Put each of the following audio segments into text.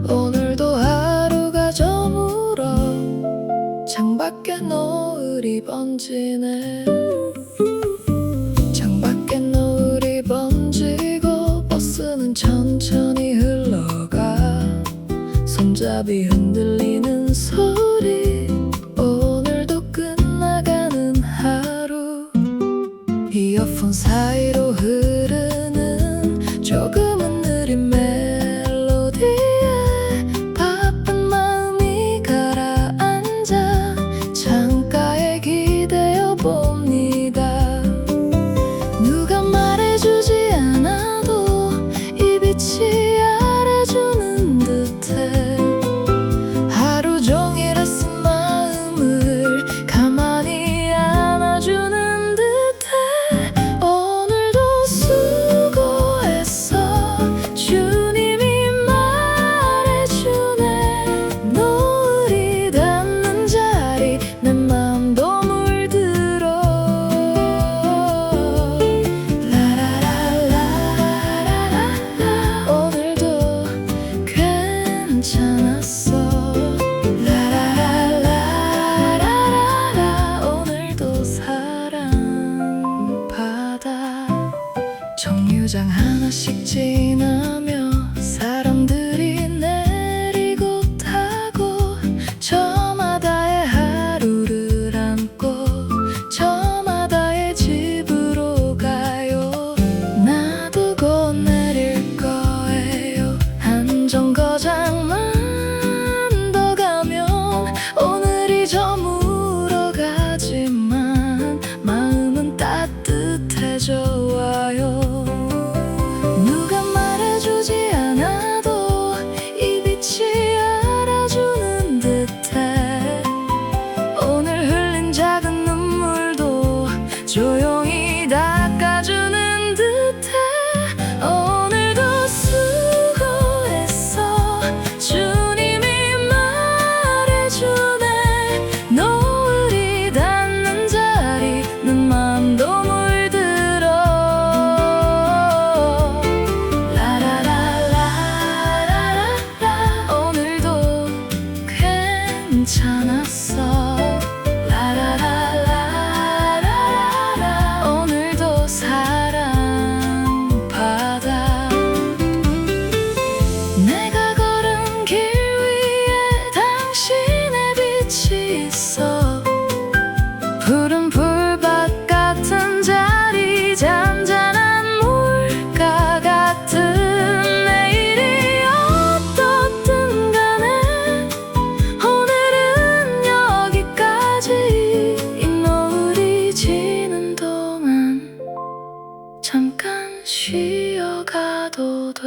오늘도 하루가 저물어 창밖에 노을이 번지네. 창밖에 노을이 번지고 버스는 천천히 흘러가. 손잡이 흔들리는 소리. 오늘도 끝나가는 하루. 이어폰 사이로 흐르는 조금은 느린 멜로디에 바쁜 마음이 가라앉아 창가에 기대어 봅니다. 누가 말해주지 않아도 이 빛이 알아주는 듯해. 하루 종일 애쓴 마음을 가만히 안아주는 듯해. 오늘도 수고했어. 주님이 말해주네. 노을이 닿는 자리 내 마음도 물들어. 라라라라라라. 오늘도 괜찮았어. 라라라라라라. 오늘도 사랑받아. 정류장 하나씩 지나며 사람들이 내리고 타고 저마다의 하루를 안고 저마다의 집으로 가요. 나도 곧 내릴 거예요. 한 정거장만 더 가면 오늘이 저물어 가지만 마음은 따뜻해져와요. 누가 말해주지 않아도 이 빛이 알아주는 듯해. 오늘 흘린 작은 눈물도 조용히 닦아주는 듯해. 오늘도 수고했어. 주님이 말해주네. 노을이 닿는 자리 내 마음도 물들어. 라라라라라라. 오늘도 괜찮았어. 라라라라라라. 오늘도 사랑받아. 내가 걸은 길 위에 당신의 빛이 있어. 푸른 풀밭 같은 자리 잔잔한 물가 같은 내일이 어떻든 간에 오늘은 여기까지. 이 노을이 지는 동안 잠깐 쉬어가도 돼.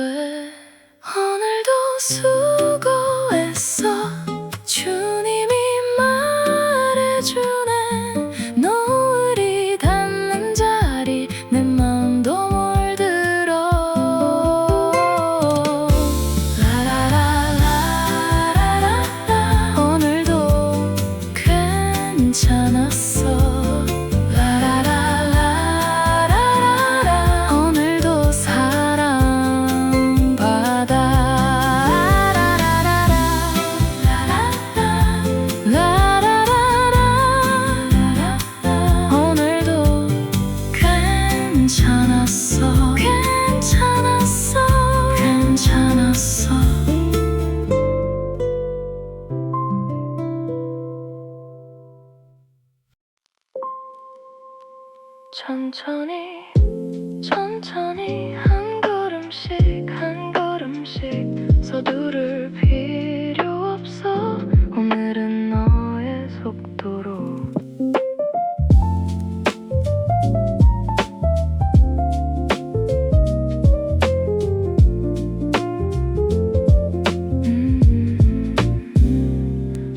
오늘도 수고했어. 주님이 말해주네. 노을이 닿는 자리 내 마음도 물들어. 라라라라라라. 오늘도 괜찮았어. 라라라라라라. 오늘도 사랑받아. 라라라라라라. 오늘도 괜찮았어. 괜찮았어. 괜찮았어. 천천히 천천히 한 걸음씩 한 걸음씩 서두를 필요 없어. 오늘은 너의 속도로.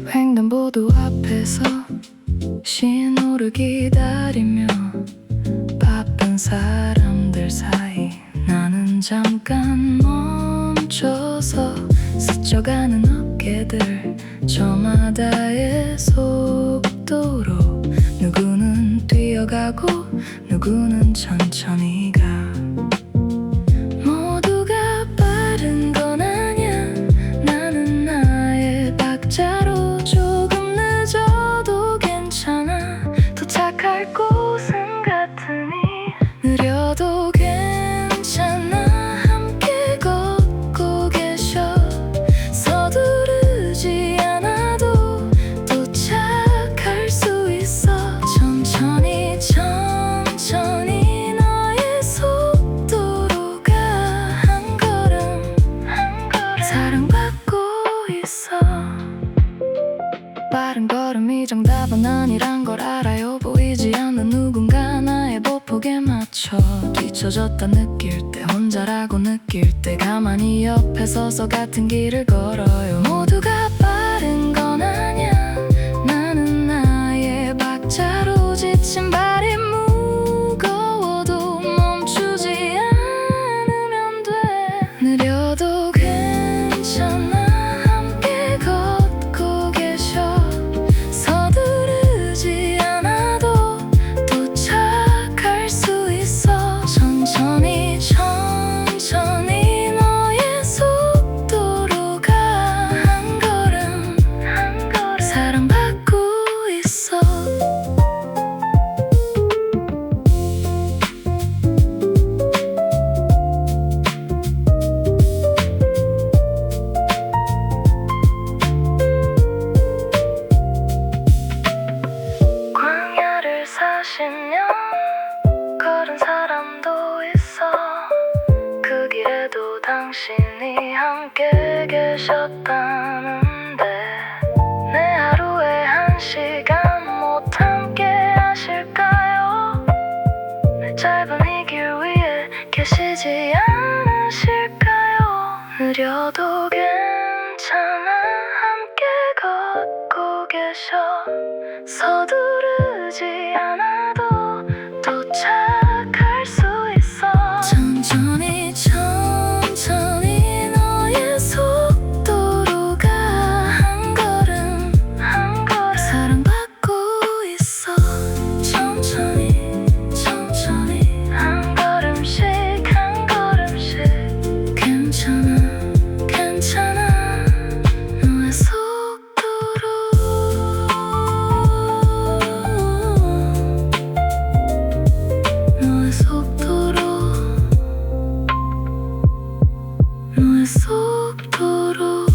횡단보도 앞에서 신호를 기다리며 바쁜 사람들 사이 나는 잠깐 멈춰서 스쳐가는 어깨들 저마다의 속도로 누구는 뛰어 달려가고 누구는 천천히 가. 모두가 빠른 건 아냐. 나는 나의 박자로 조금 늦어도 괜찮아. 도착할 곳은 같으니 느려도 괜찮아. 함께 걷고 계셔. 서두르지 않아도 도착할 수 있어. 천천히 천천히 너의 속도로 가. 한 걸음 한 걸음 사랑받고 있어. 빠른 걸음이 정답은 아니란 걸 알아요. 보이지 않는 누군가 나의 보폭에 맞춰 뒤처졌다 느낄 때, 혼자라고 느낄 때 가만히 옆에 서서 같은 길을 걸어요. 모두가 빠른 건 아냐. 나는 나의 박자로 지친 발이 무거워도 멈추지 않으면 돼. 느려도 괜찮아. 함께 걷고 계셔. 서두르지 않아도 도착할 수 있어. 천천히 천천히 너의 속도로 가. 한 걸음 한 걸음 사랑받고 있어. 광야를 40년 걸은 사람도 있어. 그 길에도 당신이 함께 계셨다는데 내 하루에 1시간 못 함께 하실까요? 내 짧은 이 길 위에 계시지 않으실까요? 느려도 괜찮아. 함께 걷고 계셔. 서두르지 않아도 도착할 수 있어. 천천히 천천히 너의 속도로 가. 한 걸음 한 걸음 사랑받고 있어. 천천히 천천히 한 걸음씩 한 걸음씩 괜찮아 괜찮아. 너의 속도로 너의 속도로 너의 속도로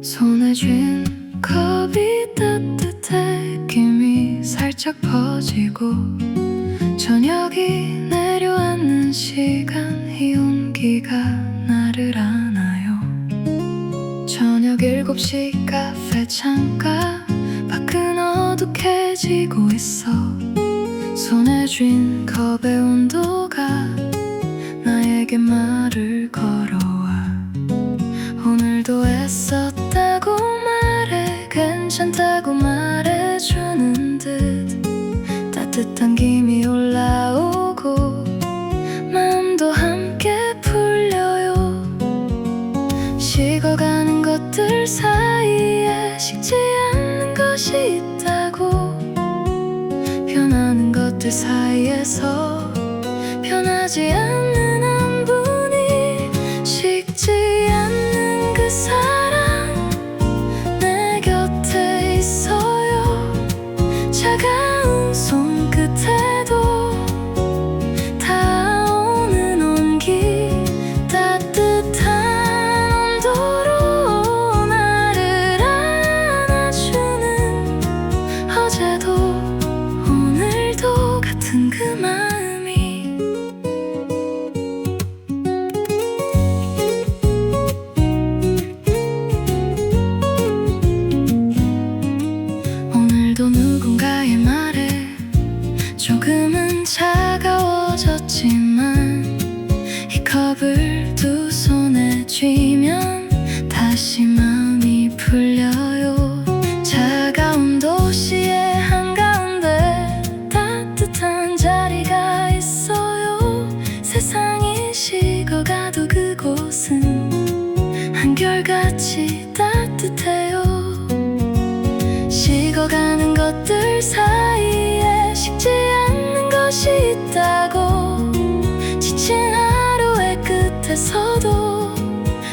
손에 쥔 컵이 따뜻해 김이 살짝 퍼지고 저녁이 내려앉는 시간 이 온기가 나를 안아요. 저녁 7시 카페 창가 밖은 어둑해지고 있어. 손에 쥔 컵의 온도가 나에게 말을 걸어와. 오늘도 애썼다고 말해. 괜찮다고 말해주는 듯 따뜻한 김이 올라오고 마음도 함께 풀려요. 식어가는 것들 사이에 식지 않는 것이 있다고. 변하는 것들 사이에서 변하지 않는 한 분이 식지 않는 그 사람 내 곁에 있어요. 차가운 손끝에도 닿아오는 온기 따뜻한 온도로 나를 안아주는 어제도 오늘도 같은 그 마음이 다시 마음이 풀려요. 차가운 도시의 한가운데 따뜻한 자리가 있어요. 세상이 식어가도 그곳은 한결같이 따뜻해요. 식어가는 것들 사이에 식지 않는 것이 있다고. 지친 하루의 끝에서도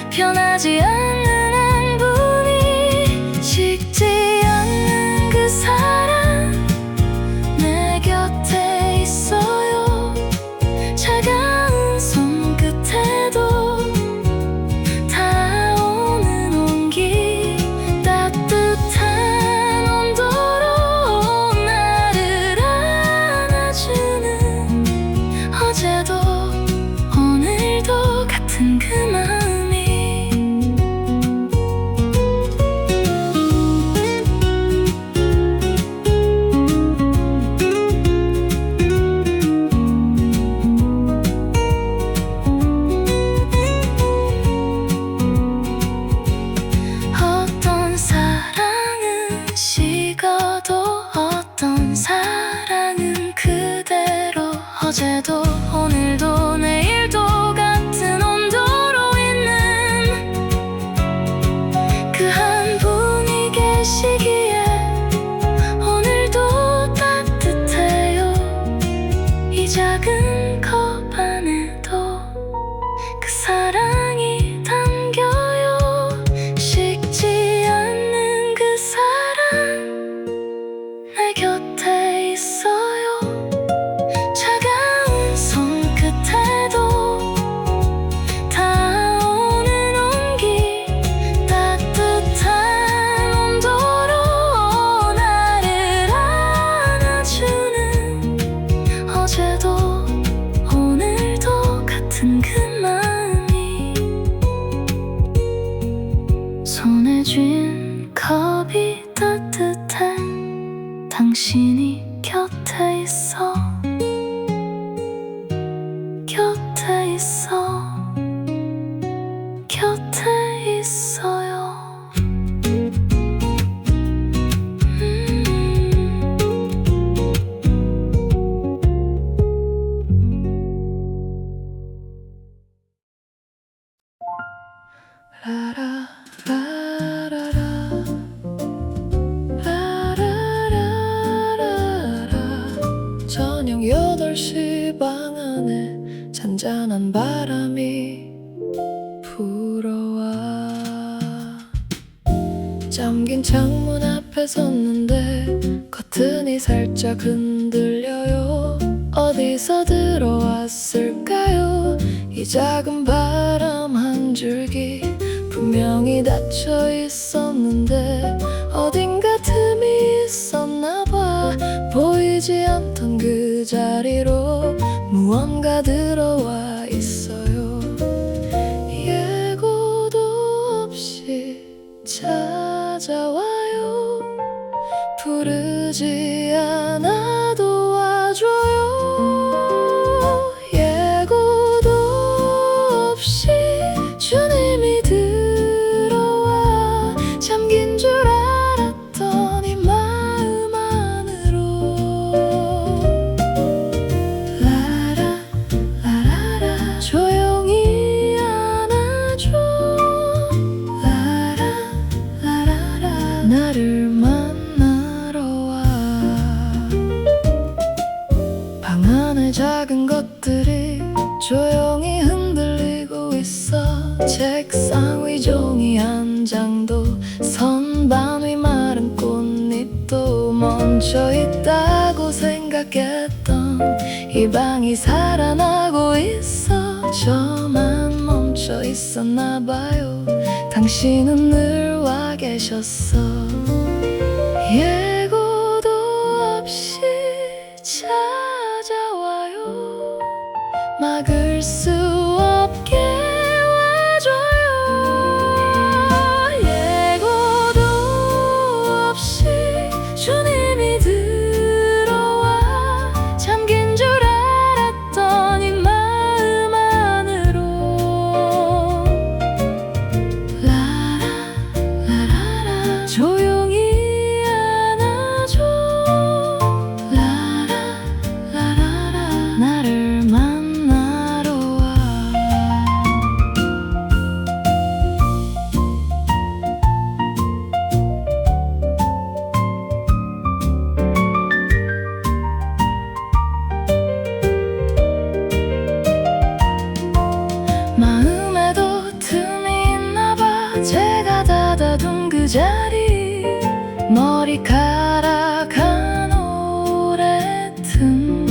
변하지 않는 한 분이, 식지 않는 그 사람 내 곁에 있어요. 차가운 손끝에도 닿아오는 온기, 따뜻한 온도로 나를 안아주는, 어제도 오늘도 같은 그 마음이. 어떤 사랑은 식어도 어떤 사랑은 그대로, 어제도 오늘도 내일도 같은 온도로 있는 그 한 분이 계시기에 오늘도 따뜻해요. 이 작은 컵 안에도 그 사랑이 담겨요. 식지 않는 그 사랑 내 곁에 있어요. 차가운 손끝에도 닿아오는 온기, 따뜻한 온도로 나를 안아주는, 어제도 오늘도 같은 그 마음이. 손에 쥔 컵이 따뜻해. 당신이 곁에 있어. 곁에 있어. 곁에 있어요. 저녁 8시 방 안에 잔잔한 바람이 불어와. 잠긴 창문 앞에 섰는데 커튼이 살짝 흔들려요. 어디서 들어왔을까요? 이 작은 바람 한 줄기 분명히 닫혀 있었는데 어딘가 틈이 있었나 봐. 보이지 않던 그 자리로 무언가 들어와 있어요. 예고도 없이 찾아와요. 부르지 않아도 와줘요. 예고도 없이 주님이 들어와. 잠긴 줄 알았더니 마음 안으로. 라라 라라라 조용히 안아줘. 라라 라라라 나를 만나러 와. 방 안의 작은 것들이 조용히 흔들리고 있어. 책상 위 종이 한 장도 선반 위 마른 꽃잎도 멈춰 있다고 생각했던 이 방이 살아나고 있어. 저만 멈춰 있었나 봐요. 당신은 늘 와 계셨어. 예고도 없이 찾아와요. 막을 수 없게 와줘요. 예고도 없이 주님이 들어와. 잠긴 줄 알았더니 마음 안으로. 라라 내가 닫아둔 그 자리 머리카락 한 오래 튼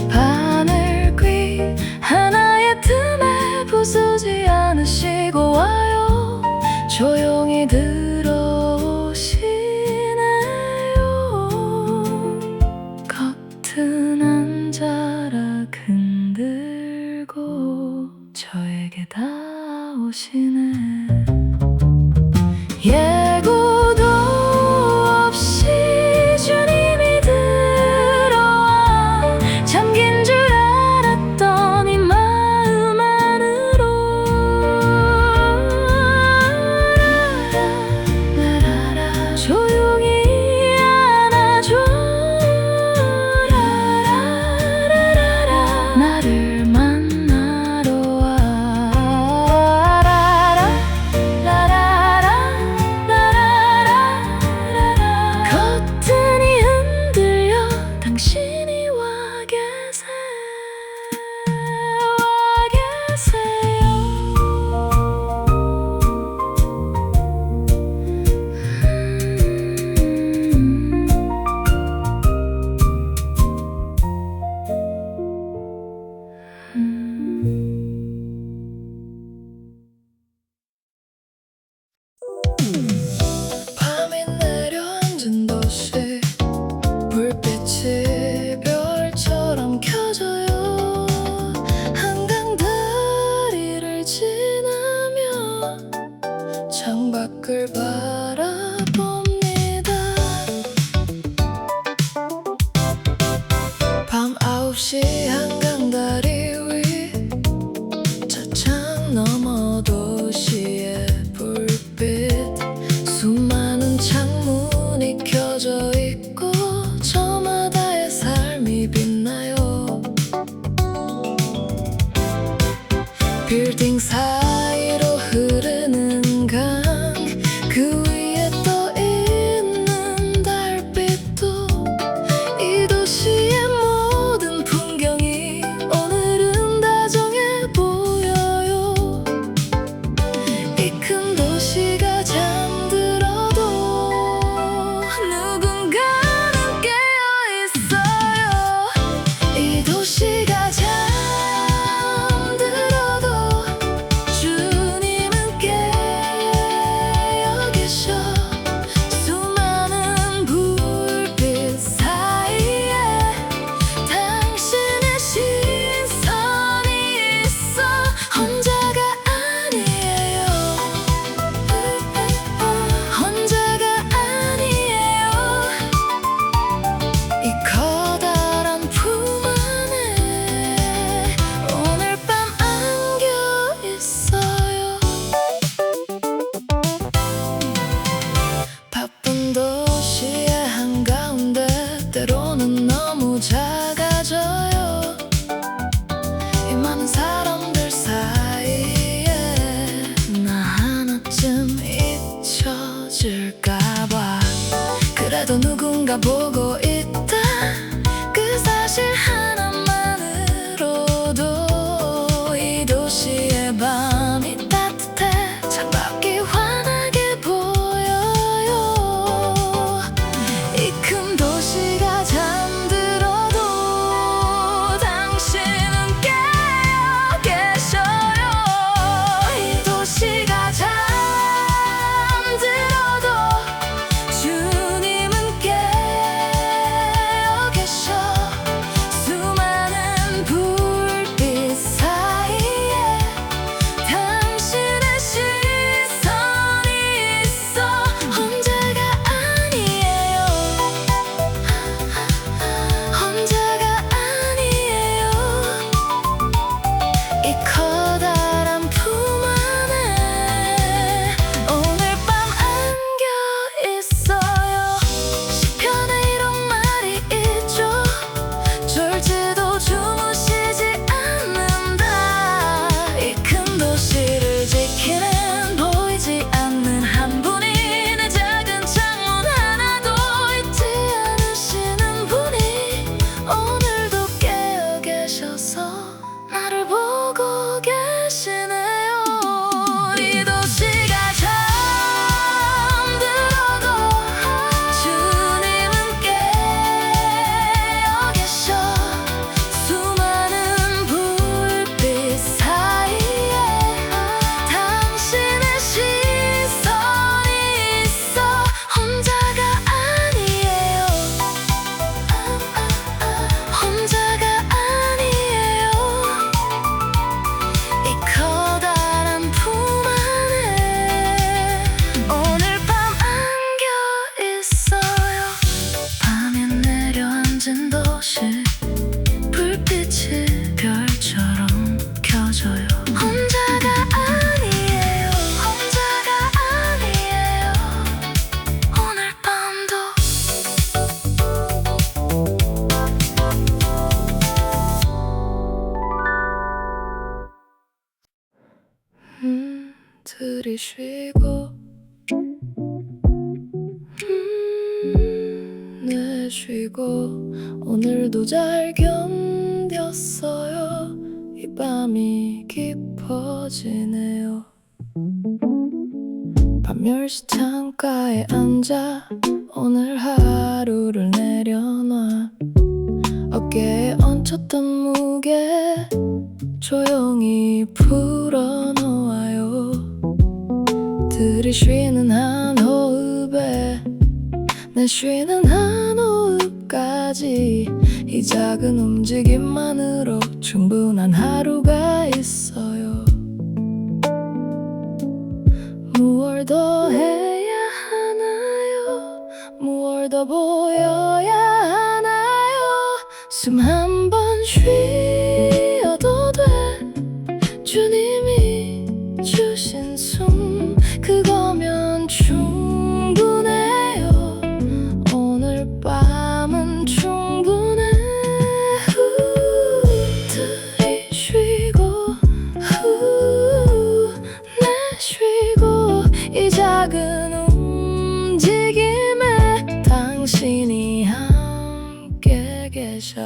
바늘귀 하나의 틈에 부수지 않으시고 와요. 조용히 들어오시네요. 겉은 한 자락 흔들고 저에게 닿아오시네. 예고도 없이 주님이 들어와 잠긴 줄 알았더니 마음 안으로 라라라 조용히 안아줘. 라라라라라 나를 만나러 와. 커튼이 흔들려 당신이 와 계세요. 밤이 내려앉은 도시 불빛이 별처럼 켜져요. 한강 다리를 지나며 창밖을 바라봅니다. 밤 9시 한강 다리 위 차창 너머 도시의 불빛 수많은 창문이 켜져 있고 저마다의 삶이 빛나요. 빌딩 사이로 흐르는 강 그 위에 떠 있는 달빛도 이 도시의 모든 풍경이 오늘은 다정해 보여요. 이 큰 도시가 잠들어도 누군가는 깨어 있어요. 이 도시가 잠들어도 주님은 깨어 계셔. 수많은 불빛 사이에 당신의 시선이 있어. 혼자가 아니에요. 혼자가 아니에요. 이 커다란 품 안에 오늘 밤 안겨 있어요. 바쁜 도시의 한가운데 때로는 너무 작아져요. 이 많은 사람들 사이에 나 하나쯤 잊혀질까봐 그래도 누군가 보고 있다 그 사실 하나만으로도 이 도시의 밤이 따뜻해. 창밖이 환하게 보여요. 이 큰 도시가 잠들어도 당신은 깨어 계셔요. 이 도시가 잠들어도 주님은 깨어 내쉬고 내쉬고 오늘도 잘 견뎠어요. 이 밤이 깊어지네요. 밤 10시 창가에 앉아 오늘 하루를 내려놔. 어깨에 얹혔던 무게 조용히 풀어놓아요. 들이쉬는 한 호흡에 내쉬는 한 호흡까지 이 작은 움직임만으로 충분한 하루가 있어요. 무얼 더 해야 하나요? 무얼 더 보여야 하나요? 숨 한 번 쉬어도 돼. 주님이 주신 숨 그거면 충분해요. 오늘 밤은 충분해. 들이쉬고 내쉬고 이 작은 움직임에 당신이 함께 계셔.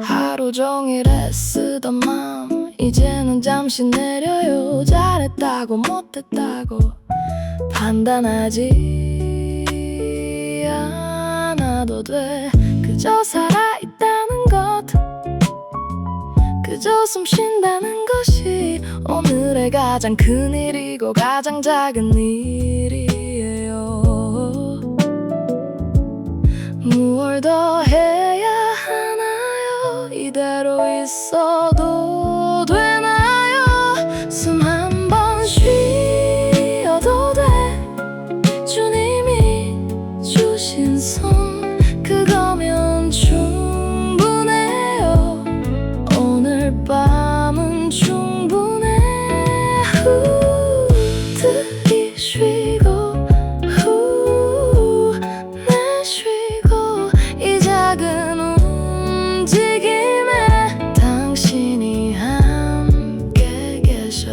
하루 종일 애쓰던 마음 이제는 잠시 내려요. 잘했다고 못했다고 판단하지 않아도 돼. 그저 살아있다는 것, 그저 숨 쉰다는 것이 오늘의 가장 큰 일이고 가장 작은 일이에요. 무얼 더 해야 하나요? 이대로 있어도 되나요? 숨 한 번 쉬어도 돼. 주님이 주신 손 그거면 충분해요. 오늘 밤은 충분해. 들이쉬고 내쉬고 이 작은 움직임에 당신이 함께 계셔.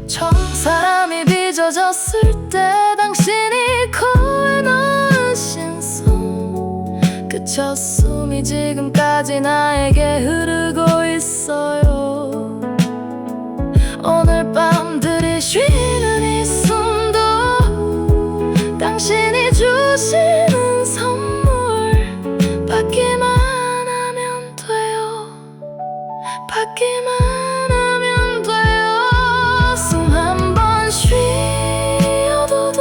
처음 사람이 빚어졌을 때 당신이 코에 넣은 신송 그 첫 숨이 지금까지 나에게 흐르고 있어요. 오늘 밤 들이쉬는 이 숨도 당신이 주시는 선물. 받기만 하면 돼요. 받기만 하면 돼요. 숨 한 번 쉬어도 돼.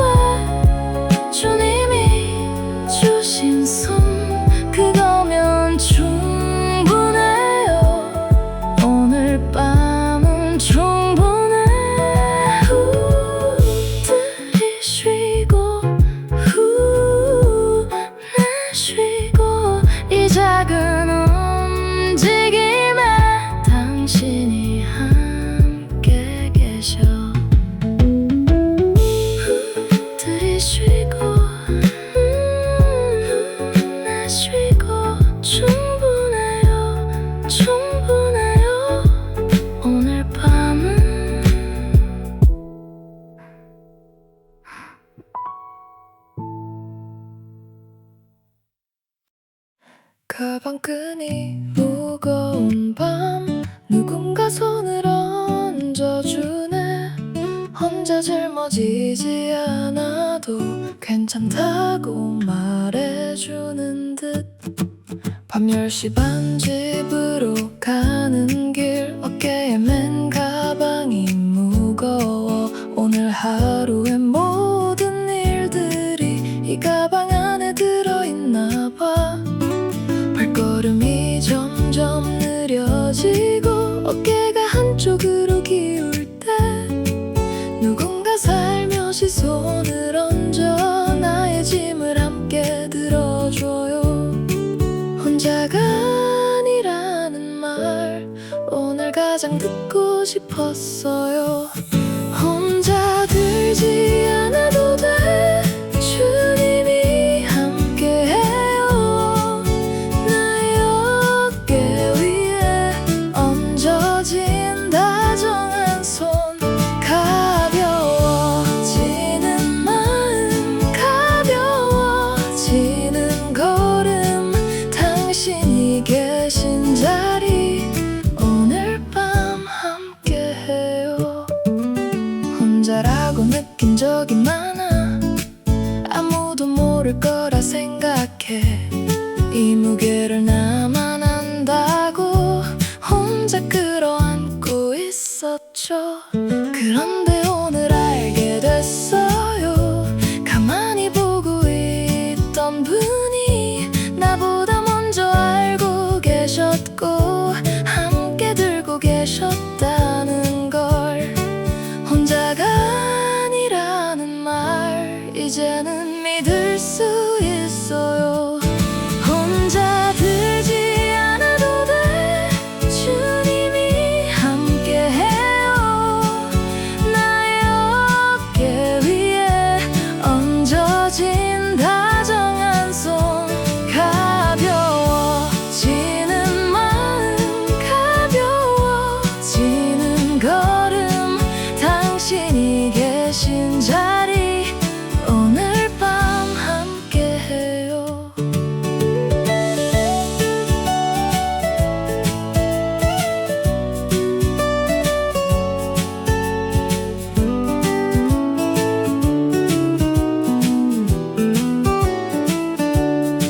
주님이 주신 숨 그거면 충분해요. 오늘 밤은 충분해. 들이쉬고 내쉬고 이 작은 움직임에 당신이 함께 계셔. 들이쉬고 내쉬고 충분해요. 충분해요. 오늘 밤은 가방끈이 무거운 밤 누군가 손을 얹어주네. 혼자 짊어지지 않아도 괜찮다고 말해주는 듯. 밤 10시 반 집으로 가는 길 어깨에 맨 가방이 무거워. 오늘 하루의 모든 일들이 이 가방 안에 들어있나 봐. 발걸음이 점점 느려지고 어깨가 한쪽으로 기울 때 누군가 살며시 손을 얹어 나의 짐을 함께 들어줘요. 혼자가 아니라는 말 오늘 가장 듣고 싶었어요. 혼자 들지 않아도 돼. 주님이 함께해요. 나의 어깨 위에 얹어진 다정한 손 가벼운 느낀 적이 많아. 아무도 모를 거라 생각해. 이 무게를 나만 안다고 혼자 끌어안고 있었죠. 그런데 오늘 알게 됐어요. 가만히 보고 있던 분이 나보다 먼저 알고 계셨고 함께 들고 계셨다는 걸. 혼자가 아니라는 말 이제는 믿을 수 있어요. 혼자 들지 않아도 돼. 주님이 함께해요. 나의 어깨 위에 얹어진 다정한 손, 가벼워지는 마음, 가벼워지는 걸음, 당신이 계신 자리 오늘 밤 함께해요.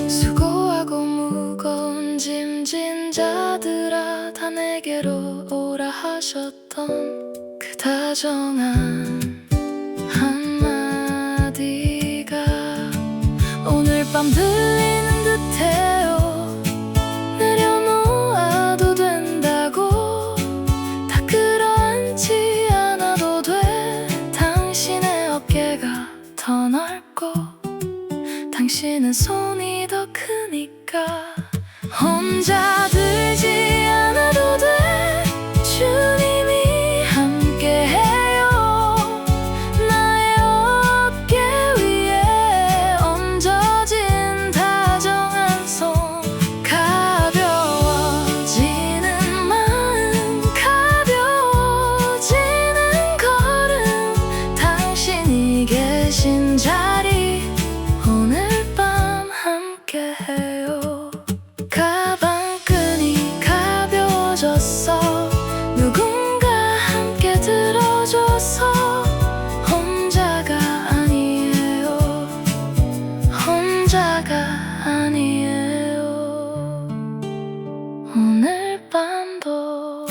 수고하고 무거운 짐진 자들아 다 내게로 오라 하셨던 그 다정한 한마디가 오늘 밤 들리는 듯해요. 내려놓아도 된다고, 다 끌어안지 않아도 돼. 당신의 어깨가 더 넓고 당신은 손이 더 크니까. 혼자 들지 않아도 돼. 주님이 함께해요. 나의 어깨 위에 얹어진 다정한 손, 가벼워지는 마음, 가벼워지는 걸음, 당신이 계신 자리 오늘 밤 함께해요. 가방끈이 가벼워졌어. 누군가 함께 들어줘서 혼자가 아니에요. 혼자가 아니에요. 오늘 밤도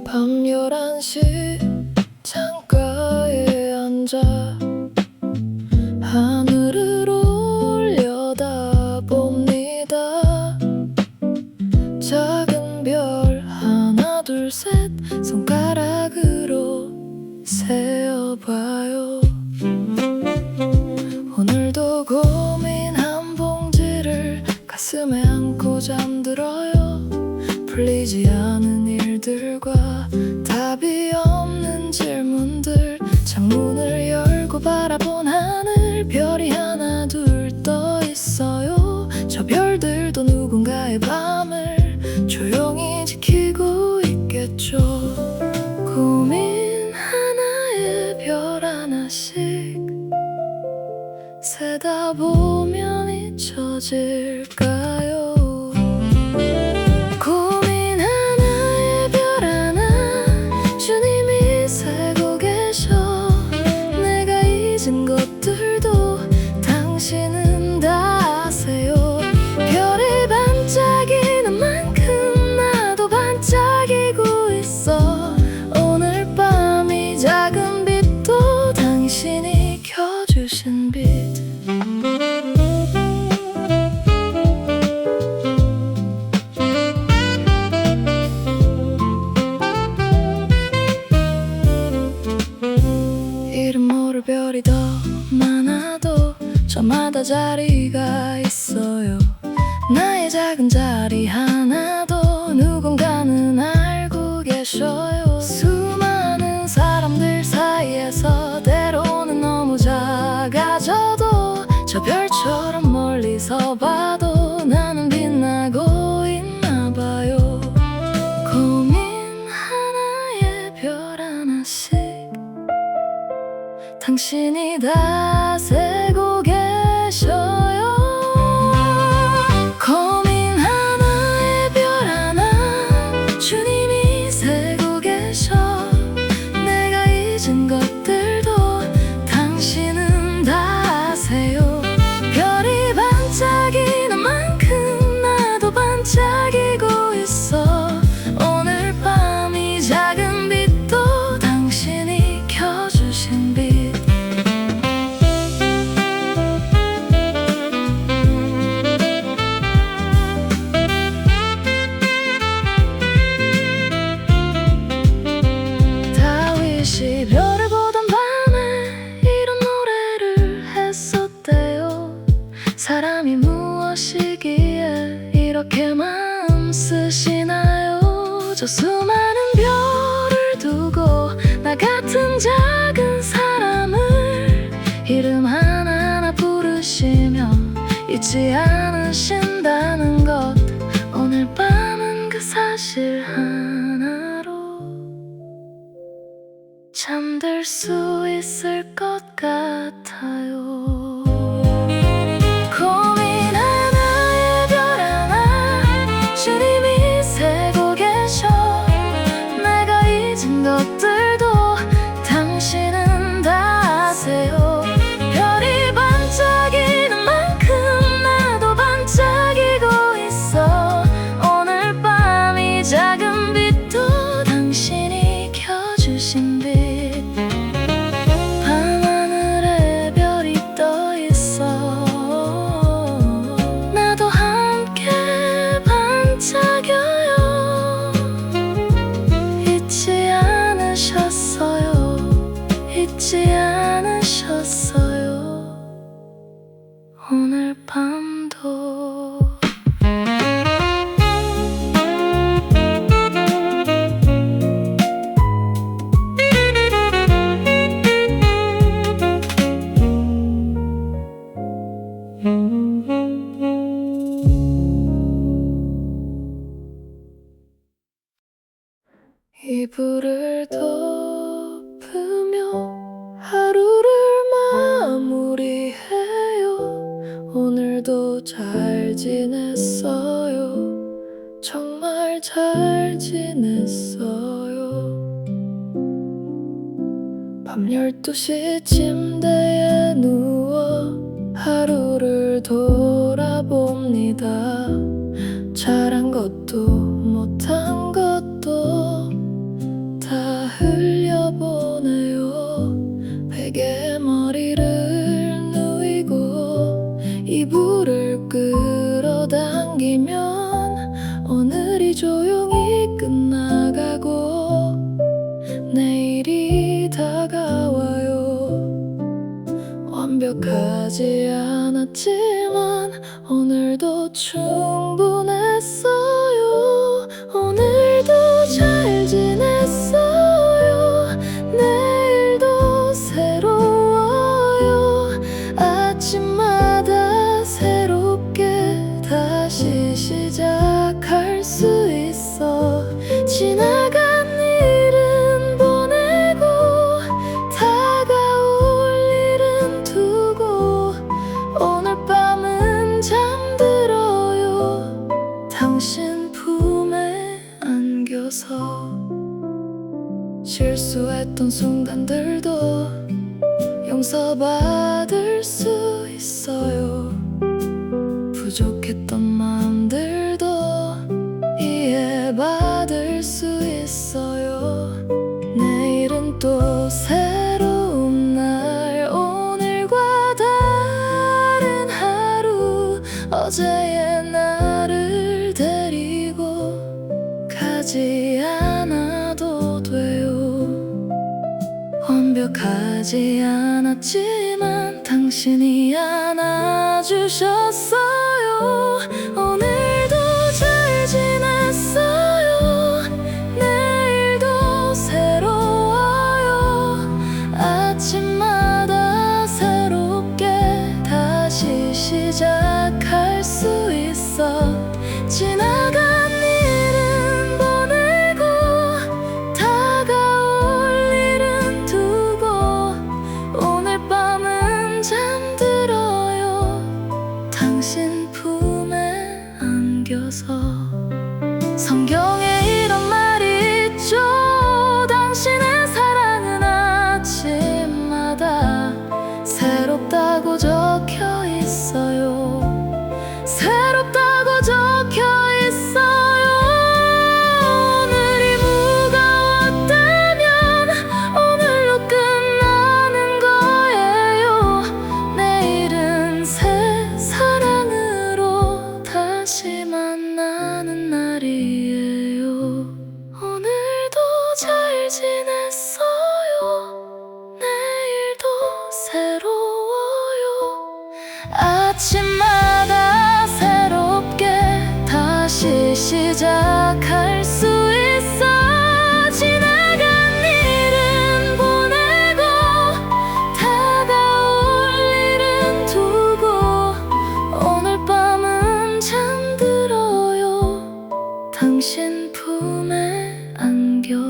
밤 11시 창가에 앉아 하늘을 올려다봅니다. 작은 별 하나 둘 셋 손가락으로 세어봐요. 오늘도 고민 한 봉지를 가슴에 안고 잠들어요. 풀리지 않은 일들과 답이 없는 질문들, 창문을 열고 바라본 하늘, 별이 하나 둘 떠 있어요. 저 별들도 누군가의 밤을 조용히 지키고 있겠죠. 고민 하나에 별 하나씩 세다 보면 잊혀질까요? 고민 하나에 별 하나 주님이 세고 계셔. 내가 잊은 것들도 당신은 다 아세요. 별이 반짝이는 만큼 나도 반짝이고 있어. 오늘 밤 이 작은 빛도 당신이 켜주신 빛. 이름 모를 별이 더 많아도 저마다 자리가 있어요. 나의 작은 자리 하나도 누군가는 알고 계셔요. 수많은 사람들 사이에서 때로는 너무 작아져도 저 별처럼 멀리서 봐도 나는 빛나고 있나 봐요. 당신이 다 세고 계셔요. 고민 하나에 별 하나 주님이 세고 계셔. 내가 잊은 것들도 당신은 다 아세요. 별이 반짝이는 만큼 나도 반짝이고 있어. 오늘 밤 이 작은 빛도 당신이 켜주신 빛. 다윗이 별을 보던 밤에 이런 노래를 했었대요. 사람이 무엇이기에 이렇게 마음 쓰시나요? 저 수많은 별을 두고 나 같은 작은 사람을 이름 하나하나 부르시며 잊지 않으신다는 것. 오늘 밤은 그 사실 하나로 잠들 수 있을 것 같아요. 고민 하나에 별 하나 주님이 세고 계셔. 내가 잊은 것들도 당신은 다 아세요. 별이 반짝이는 만큼 나도 반짝이고 있어. 오늘 밤 이 작은 빛도 당신이 켜주신 빛. 밤하늘에 별이 떠 있어. 나도 함께 반짝여요. 잊지 않으셨어요. 잊지 않으셨어요. 오늘 밤도. 이불을 덮으며 하루를 마무리해요. 오늘도 잘 지냈어요. 정말 잘 지냈어요. 밤 12시 침대에 누워 하루를 돌아봅니다. 잘한 것도 못한 것도 다 흘려보내요. 베개 머리를 누이고 이불을 끌어당기면 오늘이 조용히 끝나가고 내일이 다가와요. 완벽하지 않았지만 오늘도 충분했어요. 오늘도 잘 지냈어요. 내일도 새로워요. 아침마다 새롭게 다시 시작할 수 있어. 지나간 일은 보내고 다가올 일은 두고 오늘 밤은 잠들어요. 당신 품에 안겨서. 실수했던 순간들도 용서받을 수 있어요. 부족했던 마음들도 이해받을 수 있어요. 내일은 또 새로운 날. 오늘과 다른 하루. 어제의 나를 데리고 가지 않아도 돼요. 완벽하지 않았지만 당신이 안아주셨어요. 오늘도 잘 지냈어요. 내일도 새로워요. 아침마다 새롭게 다시 시작할 수 있어. 지나간 일은 보내고 다가올 일은 두고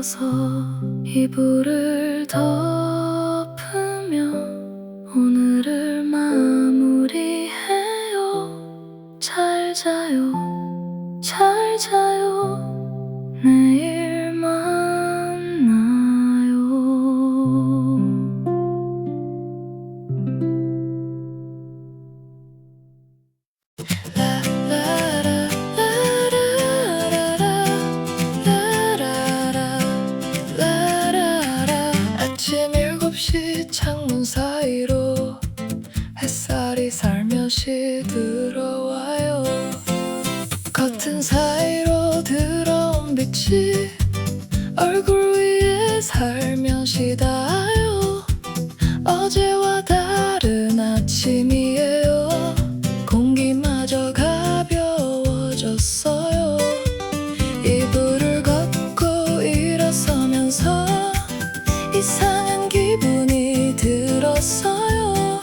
들어서 이불을 덮으며 오늘을 마무리해요. 잘 자요, 잘 자요. 내일 만나요. 아침 7시 창문 사이로 햇살이 살며시 들어와요. 커튼 사이로 들어온 빛이 얼굴 위에 살며시 닿아요. 어제와 다른 아침이에요. 공기마저 가벼워졌어요. 이불을 걷고 일어서면서 이상한 기분이 들었어요.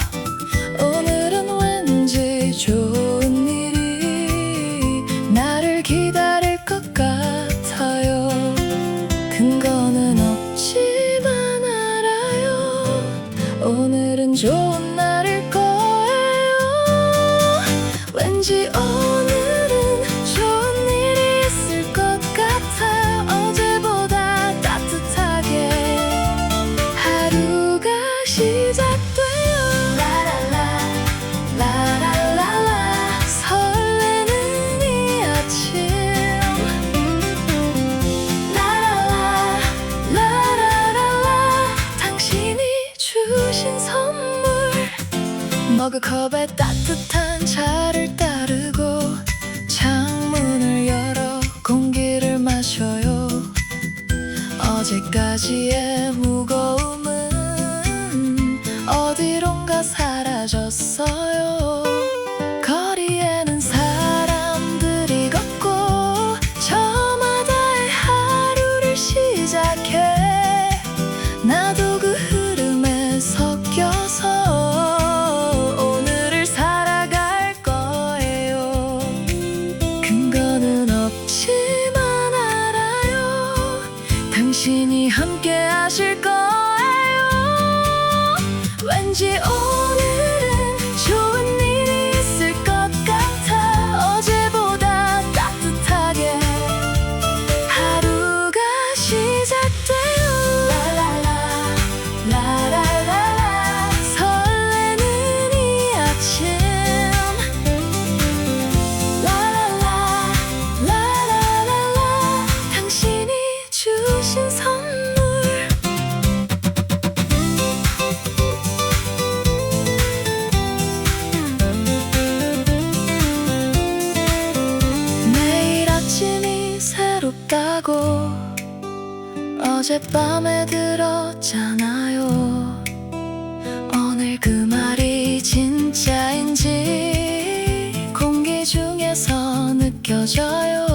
오늘은 왠지 좋은 일이 나를 기다릴 것 같아요. 근거는 없지만 알아요. 오늘은 좋은 날일 거예요. 왠지 오늘은 좋은 일이 있을 것 같아요. 어제보다 따뜻하게 하루가 시작돼요. 라라라 라라라라 설레는 이 아침. 라라라 라라라라 당신이 주신 선물. 머그컵에 따뜻한 차를 따르고 창문을 열어 공기를 마셔요. 어제까지의 무거움은 어디론가 사라졌어요. 거리에는 사람들이 걷고 저마다의 하루를 시작해. 나도 그 흐름에 섞여서 오늘을 살아갈 거예요. 근거는 없지만 알아요. 당신이 함께 하실 거예요. 왠지 오늘은 좋은 일이 있을 것 같아. 어제보다 따뜻하게 하루가 시작돼요. 라라라 라라라라 설레는 이 아침. 라라라 라라라라 당신이 주신 선물. 매일 아침이 새롭다고 어젯밤에 들었잖아요. 오늘 그 말이 진짜인지 공기 중에서 느껴져요.